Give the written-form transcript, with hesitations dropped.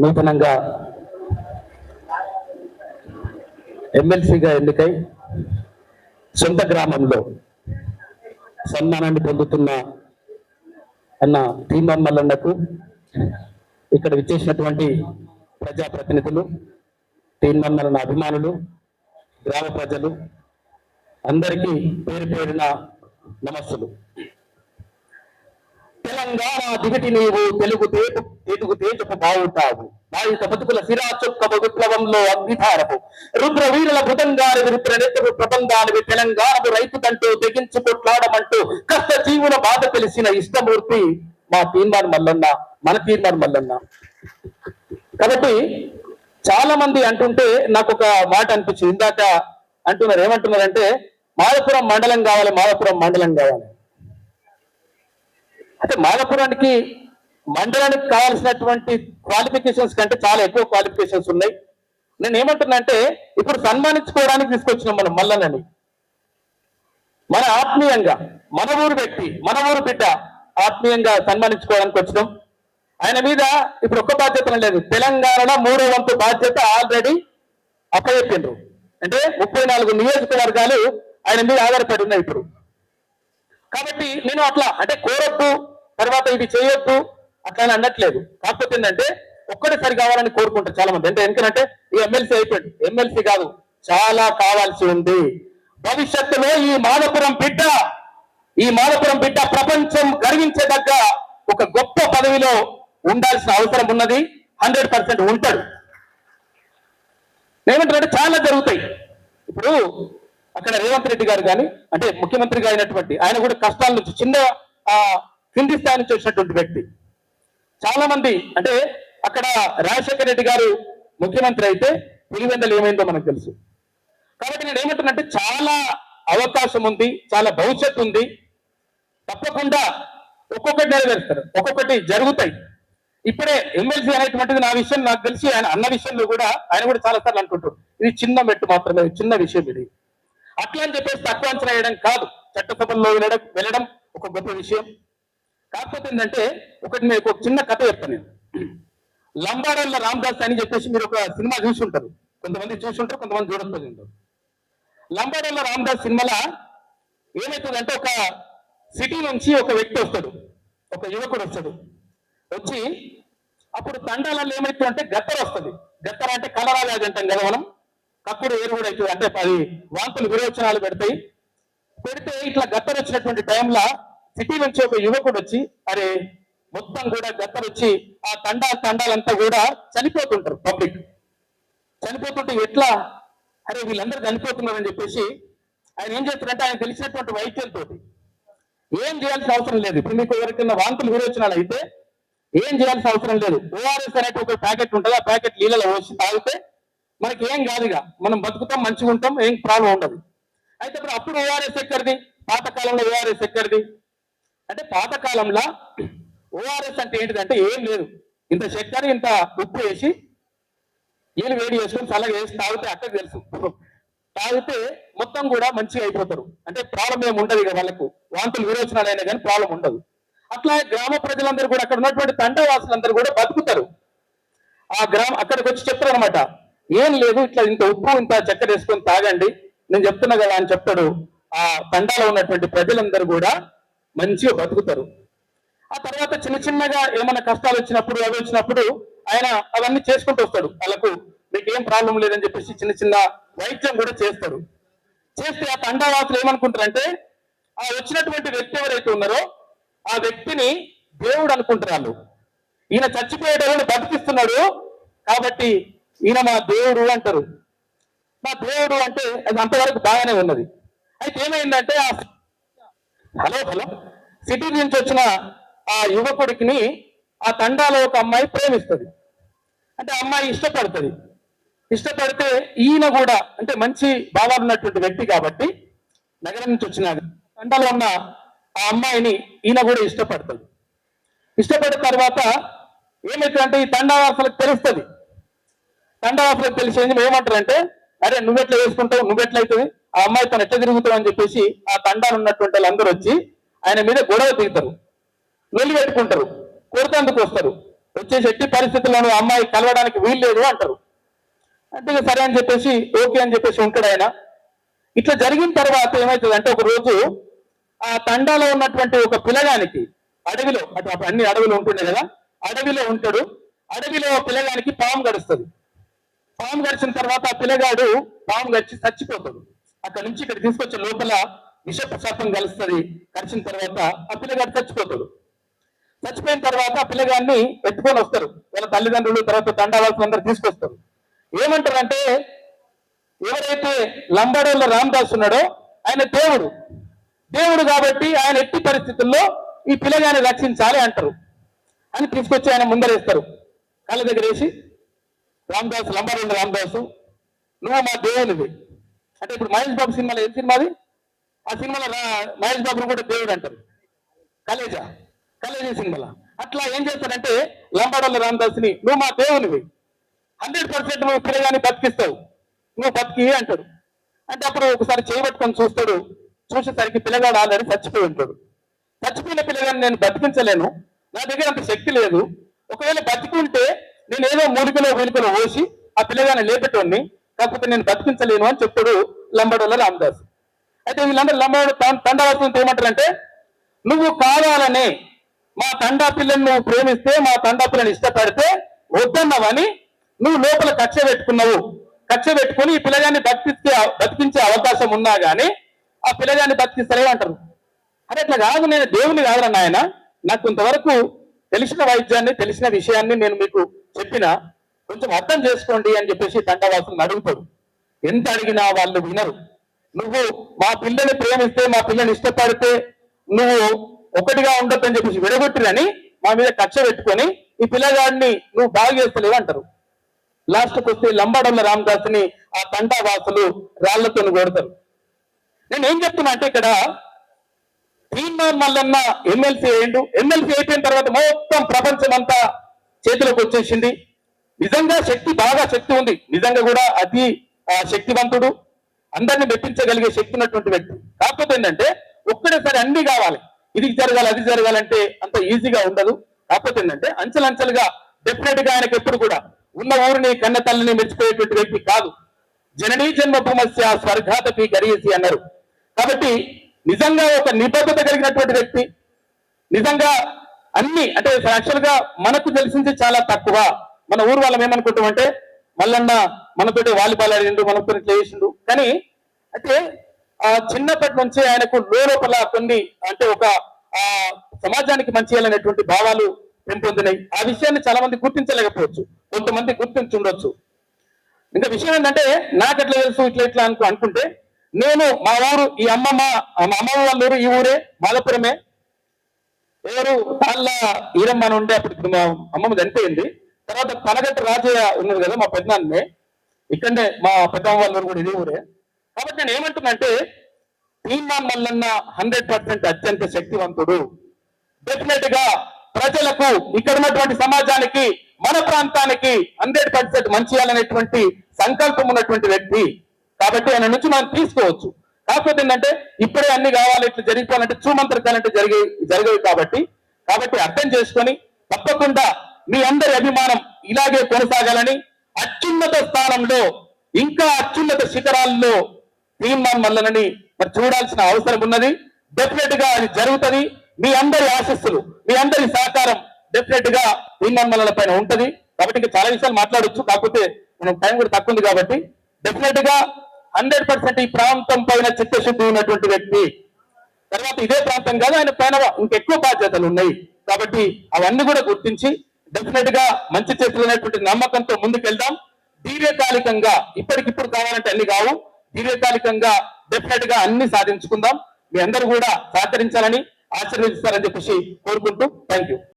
నూతనంగా ఎమ్మెల్సీగా ఎన్నికై సొంత గ్రామంలో సన్మానాన్ని పొందుతున్న అన్న తీర్మాన్ మల్లన్నకు ఇక్కడ విచ్చేసినటువంటి ప్రజాప్రతినిధులు, తీర్మాన్ మల్లన్న అభిమానులు, గ్రామ ప్రజలు అందరికీ పేరు పేరున నమస్సులు. తెలంగాణ దిగటి నీవు తెలుగు తేటుకు తేజపు బావుంటావు. బాధిత బతుకుల సిరా చొక్కపు విప్లవంలో అగ్నిధారపు రుద్ర వీరుల భృతంగానివి రుద్ర నెత్తపు ప్రబంధానివి తెలంగాణకు రైతుకంటూ తెగించు కొట్లాడమంటూ కష్ట జీవుల బాధ తెలిసిన ఇష్టమూర్తి మా తీర్మాన్ మల్లన్న, మన తీర్మాన్ మల్లన్న. కాబట్టి చాలా మంది అంటుంటే నాకు ఒక మాట అనిపించింది. ఇందాక అంటున్నారు, ఏమంటున్నారంటే మాధవపురం మండలం కావాలి, మాధవపురం మండలం కావాలి. అంటే మాధవపురానికి మండలానికి కావాల్సినటువంటి క్వాలిఫికేషన్స్ కంటే చాలా ఎక్కువ క్వాలిఫికేషన్స్ ఉన్నాయి. నేను ఏమంటున్నా అంటే ఇప్పుడు సన్మానించుకోవడానికి తీసుకొచ్చినాం మనం మల్లన్నని. మన ఆత్మీయంగా మన ఊరు వ్యక్తి, మన ఊరు బిడ్డ ఆత్మీయంగా సన్మానించుకోవడానికి వచ్చినాం. ఆయన మీద ఇప్పుడు ఒక్క బాధ్యత లేదు, తెలంగాణలో 3వ వంతు బాధ్యత ఆల్రెడీ అప్పచెప్పిండ్రు. అంటే 34 నియోజకవర్గాలు ఆయన మీద ఆధారపడి ఉన్నాయి ఇప్పుడు. కాబట్టి నేను అట్లా అంటే కోరొద్దు, తర్వాత ఇది చేయొద్దు అట్లా అనట్లేదు. కాకపోతే ఏంటంటే ఒక్కటిసారి కావాలని కోరుకుంటారు చాలా మంది. అంటే ఎందుకంటే ఈ ఎమ్మెల్సీ అయిపోయాడు, ఎమ్మెల్సీ కాదు, చాలా కావాల్సి ఉంది. భవిష్యత్తులో ఈ మాధవపురం బిడ్డ ప్రపంచం గర్వించేదగ్గ ఒక గొప్ప పదవిలో ఉండాల్సిన అవసరం ఉన్నది. 100% ఉంటాడు. ఏమంటారంటే చాలా జరుగుతాయి. ఇప్పుడు అక్కడ రేవంత్ రెడ్డి గారు కానీ అంటే ముఖ్యమంత్రిగా అయినటువంటి ఆయన కూడా కష్టాల నుంచి చిన్న కింది స్థాయి నుంచి వచ్చినటువంటి వ్యక్తి. చాలా మంది అంటే అక్కడ రాజశేఖర రెడ్డి గారు ముఖ్యమంత్రి అయితే పులివెందలు ఏమైందో మనకు తెలుసు. కాబట్టి నేను ఏమంటున్నానంటే చాలా అవకాశం ఉంది, చాలా భవిష్యత్తు ఉంది. తప్పకుండా ఒక్కొక్కటి నెరవేరుస్తారు, ఒక్కొక్కటి జరుగుతాయి. ఇప్పుడే ఎమ్మెల్సీ అనేటువంటిది నా విషయం నాకు తెలిసి ఆయన అన్న విషయంలో కూడా ఆయన కూడా చాలా సార్లు అనుకుంటారు ఇది చిన్న మెట్టు మాత్రమే, చిన్న విషయం ఇది. అట్లా అని చెప్పేసి తక్కువ అంచనా వేయడం కాదు. చట్టసభల్లో వెళ్ళడం ఒక గొప్ప విషయం. కాకపోతే ఏంటంటే మీకు ఒక చిన్న కథ చెప్తాను నేను. లంబాడల్ల రామదాస్ అని చెప్పేసి మీరు ఒక సినిమా చూసి ఉంటారు, కొంతమంది చూసి ఉంటారు, కొంతమంది చూడకపోయి ఉంటారు. లంబాడల్ల రామదాస్ సినిమాలో ఏమవుతుందంటే ఒక సిటీ నుంచి ఒక వ్యక్తి వస్తాడు, ఒక యువకుడు వస్తాడు. వచ్చి అప్పుడు తండాలలో ఏమవుతుందంటే గత్తర వస్తుంది. గత్తర అంటే కలరా వ్యాధి అంటాం కదా మనం, కక్కుడు ఏరు కూడా అవుతుంది. అంటే అది వాంతులు విరోచనాలు పెడితే ఇట్లా గత్తర వచ్చినటువంటి టైంలో సిటీ నుంచి ఒక యువకుడు వచ్చి అరే మొత్తం కూడా గత్తర వచ్చి ఆ తండాలంతా కూడా చనిపోతుంటారు. పబ్లిక్ చనిపోతుంటే ఎట్లా అరే వీళ్ళందరూ చనిపోతున్నారని చెప్పేసి ఆయన ఏం చేస్తారంటే ఆయన తెలిసినటువంటి వైద్యంతో ఏం చేయాల్సిన అవసరం లేదు. ఇప్పుడు మీకు ఎవరికైనా వాంతులు విరోచనాలు అయితే ఏం చేయాల్సిన అవసరం లేదు. ఓఆర్ఎస్ అనేది ఒక ప్యాకెట్ ఉంటుంది, ఆ ప్యాకెట్ నీళ్ళలో పోసి తాగితే మనకి ఏం కాదుగా, మనం బతుకుతాం, మంచిగా ఉంటాం, ఏం ప్రాబ్లం ఉండదు. అయితే ఇప్పుడు అప్పుడు ఓఆర్ఎస్ ఎక్కడిది, పాతకాలంలో ఓఆర్ఎస్ ఎక్కడిది అంటే పాతకాలంలో ఓఆర్ఎస్ అంటే ఏంటిదంటే ఏం లేదు, ఇంత చక్కెర ఇంత ఉప్పు వేసి నీళ్ళు వేడి చేసుకొని చల్లగా వేసి తాగితే అక్కడికి తెలుసు, తాగితే మొత్తం కూడా మంచిగా అయిపోతారు. అంటే ప్రాబ్లం ఏమి ఉండదు ఇక, వాళ్ళకు వాంతులు విరోచనాలు అయినా కానీ ప్రాబ్లం ఉండదు. అట్లా గ్రామ ప్రజలందరూ కూడా అక్కడ ఉన్నటువంటి తండవాసులందరూ కూడా బతుకుతారు. అక్కడికి వచ్చి చెప్తారు అనమాట, ఏం లేదు ఇట్లా ఇంత ఉప్పు ఇంత చక్కెర వేసుకొని తాగండి నేను చెప్తున్నా కదా అని చెప్తాడు. ఆ తండాలో ఉన్నటువంటి ప్రజలందరూ కూడా మంచిగా బతుకుతారు. ఆ తర్వాత చిన్న చిన్నగా ఏమైనా కష్టాలు వచ్చినప్పుడు అవి వచ్చినప్పుడు ఆయన అవన్నీ చేసుకుంటూ వస్తాడు. వాళ్ళకు మీకు ఏం ప్రాబ్లం లేదని చెప్పేసి చిన్న చిన్న వైద్యం కూడా చేస్తాడు. చేస్తే ఆ తండావాసులు ఏమనుకుంటారంటే ఆ వచ్చినటువంటి వ్యక్తి ఎవరైతే ఉన్నారో ఆ వ్యక్తిని దేవుడు అనుకుంటారు వాళ్ళు. ఈయన చచ్చిపోయేటప్పుడు బతికిస్తున్నాడు కాబట్టి ఈయన మా దేవుడు అంటారు. మా దేవుడు అంటే అది అంతవరకు బాగానే ఉన్నది. అయితే ఏమైందంటే హలో సిటీ నుంచి వచ్చిన ఆ యువకుడికి ఆ తండాలో ఒక అమ్మాయి ప్రేమిస్తుంది. అంటే అమ్మాయి ఇష్టపడితే ఈయన కూడా అంటే మంచి భావాలు ఉన్నటువంటి వ్యక్తి కాబట్టి నగరం నుంచి వచ్చిన తండాలో ఉన్న ఆ అమ్మాయిని ఈయన కూడా ఇష్టపడిన తర్వాత ఏమవుతుందంటే ఈ తండావాసులకు తెలుస్తుంది. తండావాసులకు తెలిసేది ఏమంటారంటే అరే నువ్వెట్లా వేసుకుంటావు, నువ్వెట్లయితుంది, ఆ అమ్మాయితో ఎట్లా తిరుగుతావు అని చెప్పేసి ఆ తండాలు ఉన్నటువంటి వాళ్ళందరూ వచ్చి ఆయన మీద గొడవ దిగుతారు, వెళ్ళి పెట్టుకుంటారు, కొడుతందుకు వస్తారు. వచ్చేసి ఎట్టి పరిస్థితుల్లోనూ అమ్మాయి కలవడానికి వీల్లేదు అంటారు. అంటే సరే అని చెప్పేసి ఓకే అని చెప్పేసి ఉంటాడు ఆయన. ఇట్లా జరిగిన తర్వాత ఏమవుతుంది అంటే ఒక రోజు ఆ తండాలో ఉన్నటువంటి ఒక పిల్లగానికి అడవిలో అటు అన్ని అడవిలో ఉంటుండే కదా, అడవిలో ఉంటాడు. అడవిలో పిల్లగానికి పాము గడుస్తుంది. పాము గడిచిన తర్వాత ఆ పిల్లగాడు పాము గడిచి చచ్చిపోతాడు. అక్కడి నుంచి ఇక్కడ తీసుకొచ్చే లోపల విషపు సర్పం కలుస్తుంది. కలిసిన తర్వాత ఆ పిల్లగాడు చచ్చిపోతాడు. చచ్చిపోయిన తర్వాత ఆ పిల్లగాడిని ఎత్తుకొని వస్తారు వాళ్ళ తల్లిదండ్రులు, తర్వాత తండావాసులు అందరూ తీసుకొస్తారు. ఏమంటారంటే ఎవరైతే లంబాడోళ్ళ రామదాస్ ఉన్నాడో ఆయన దేవుడు, దేవుడు కాబట్టి ఆయన ఎట్టి పరిస్థితుల్లో ఈ పిల్లగాని రక్షించాలి అంటారు అని తీసుకొచ్చి ఆయన ముందరేస్తారు. కళ్ళ దగ్గర వేసి రామదాసు, లంబాడోళ్ళ రామదాసు నువ్వు మా దేవునివి అంటే, ఇప్పుడు మహేష్ బాబు సినిమాలో ఏం సినిమాది, ఆ సినిమాలో మహేష్ బాబును కూడా దేవుడు అంటారు, కలేజా సినిమాలో. అట్లా ఏం చేస్తాడంటే లంబాడోళ్ళ రామదాసుని నువ్వు మా దేవునివి, 100% నువ్వు పిల్లగాని బతికిస్తావు, నువ్వు బతికి అంటాడు. అంటే అప్పుడు ఒకసారి చేయబట్టుకొని చూస్తాడు. చూసేసరికి పిల్లగాడు ఆల్రెడీ చచ్చిపోయి ఉంటాడు. చచ్చిపోయిన పిల్లగాని నేను బతికించలేను, నా దగ్గర అంత శక్తి లేదు. ఒకవేళ బతికుంటే నేను ఏదో మూలికలో వెలుకలో పోసి ఆ పిల్లగాని లేపేటోడిని, కాకపోతే నేను బతికించలేను అని చెప్తాడు లంబాడోళ్ళ రామదాసు. అయితే వీళ్ళందరూ లంబాడు తండావాసులతో ఏమంటారంటే నువ్వు కావాలనే మా తండా పిల్లని నువ్వు ప్రేమిస్తే, మా తండా పిల్లని ఇష్టపడితే వద్దన్నావని నువ్వు లోపల కక్ష పెట్టుకున్నావు. కక్ష పెట్టుకుని ఈ పిల్లగాన్ని బతికించే అవకాశం ఉన్నా గానీ ఆ పిల్లగాన్ని బతికిస్తలేవు అంటారు. అరే అట్లా కాదు, నేను దేవుని కాదన్న ఆయన, నాకు కొంతవరకు తెలిసిన వైద్యాన్ని తెలిసిన విషయాన్ని నేను మీకు చెప్పిన, కొంచెం అర్థం చేసుకోండి అని చెప్పేసి తండావాసులను అడుగుతాడు. ఎంత అడిగినా వాళ్ళు వినరు. నువ్వు మా పిల్లని ప్రేమిస్తే, మా పిల్లని ఇష్టపడితే నువ్వు ఒకటిగా ఉండొద్దని చెప్పేసి విడగొట్టిరని మా మీద కక్ష పెట్టుకొని ఈ పిల్లగాడిని నువ్వు బాగు చేస్తలేవు అంటారు. లాస్ట్కి వస్తే లంబాడోళ్ళ రామదాసుని ఆ తండావాసులు రాళ్లతో కొడతారు. నేను ఏం చెప్తున్నా అంటే ఇక్కడ తీన్మార్ మల్లన్న ఎమ్మెల్సీ అయ్యిండు. ఎమ్మెల్సీ అయిపోయిన తర్వాత మొత్తం ప్రపంచం అంతా చేతిలోకి వచ్చేసింది. నిజంగా బాగా శక్తి ఉంది, నిజంగా కూడా అతి శక్తివంతుడు, అందరిని మెప్పించగలిగే శక్తి ఉన్నటువంటి వ్యక్తి. కాకపోతే ఏంటంటే ఒక్కడేసారి అన్ని కావాలి, ఇది జరగాలి అది జరగాలంటే అంత ఈజీగా ఉండదు. కాకపోతే ఏంటంటే అంచెలంచెలుగా డెఫినెట్ గా ఆయనకు ఎప్పుడు కూడా ఉన్న ఊరిని కన్న తల్లిని మెచ్చిపోయేటువంటి వ్యక్తి కాదు. జననీ జన్మభూమస్య స్వర్గాదపి గరీయసి అన్నారు. కాబట్టి నిజంగా ఒక నిబద్ధత కలిగినటువంటి వ్యక్తి, నిజంగా అన్ని అంటే యాక్చువల్ గా మనకు తెలిసింది చాలా తక్కువ. మన ఊరు వాళ్ళం ఏమనుకుంటామంటే మల్లన్న మనతోటి వాలీబాల్ ఆడిండు, మనతో చేసిండు. కానీ అయితే చిన్నప్పటి నుంచి ఆయనకు లోపల కొన్ని అంటే ఒక సమాజానికి మంచి చేయాలనేటువంటి భావాలు పెంపొందినాయి. ఆ విషయాన్ని చాలా మంది గుర్తించలేకపోవచ్చు, కొంతమంది గుర్తించుండొచ్చు. ఇంకా విషయం ఏంటంటే నాకు ఎట్లా తెలుసు ఇట్లా అనుకుంటే, నేను మా ఊరు ఈ అమ్మమ్మ వాళ్ళ ఊరు ఈ ఊరే మాలపురమే. ఎవరు తాళ్ళ ఈరమ్మ అని ఉండే, అప్పుడు మా అమ్మమ్మ చనిపోయింది. తర్వాత పనగట్ట రాజయ్య ఉన్నది కదా మా పెద్దనాన్నే, ఇక్కడనే మా పెద్దమ్మ వాళ్ళ ఊరు కూడా ఇదే ఊరే. కాబట్టి నేను ఏమంటున్నానంటే తీన్మార్ మల్లన్న 100% అత్యంత శక్తివంతుడు. డెఫినెట్ గా ప్రజలకు, ఇక్కడ ఉన్నటువంటి సమాజానికి, మన ప్రాంతానికి 100% మంచి చేయాలనేటువంటి సంకల్పం ఉన్నటువంటి వ్యక్తి. కాబట్టి ఆయన నుంచి మనం తీసుకోవచ్చు. కాకపోతే ఏంటంటే ఇప్పుడే అన్ని కావాలి, ఇట్లా జరిగిపోవాలంటే చూమంతరికాలంటే జరిగేవి కాబట్టి అర్థం చేసుకొని తప్పకుండా మీ అందరి అభిమానం ఇలాగే కొనసాగాలని, అత్యున్నత స్థానంలో ఇంకా అత్యున్నత శిఖరాల్లో తీన్మార్ మల్లన్నని మరి చూడాల్సిన అవసరం ఉన్నది. డెఫినెట్ గా అది జరుగుతుంది. మీ అందరి ఆశీస్సులు, మీ అందరి సహకారం డెఫినెట్ గా తీన్మార్ మల్లన్న పైన ఉంటది. కాబట్టి ఇంకా చాలా విషయాలు మాట్లాడొచ్చు, కాకపోతే మనం టైం కూడా తక్కువ ఉంది. కాబట్టి డెఫినెట్ గా 100% ఈ ప్రాంతం పైన చిత్తశుద్ధి ఉన్నటువంటి వ్యక్తి. తర్వాత ఇదే ప్రాంతం కాదు, ఆయన పైన ఇంకెక్కువ బాధ్యతలు ఉన్నాయి. కాబట్టి అవన్నీ కూడా గుర్తించి డెఫినెట్ గా మంచి చేతులైనటువంటి నమ్మకంతో ముందుకెళ్దాం. దీర్ఘకాలికంగా ఇప్పటికిప్పుడు కావాలంటే అన్ని కావు, దీర్ఘకాలికంగా డెఫినెట్ గా అన్ని సాధించుకుందాం. మీ అందరూ కూడా సహకరించాలని, ఆశీర్వదిస్తారని చెప్పేసి కోరుకుంటూ థ్యాంక్ యూ.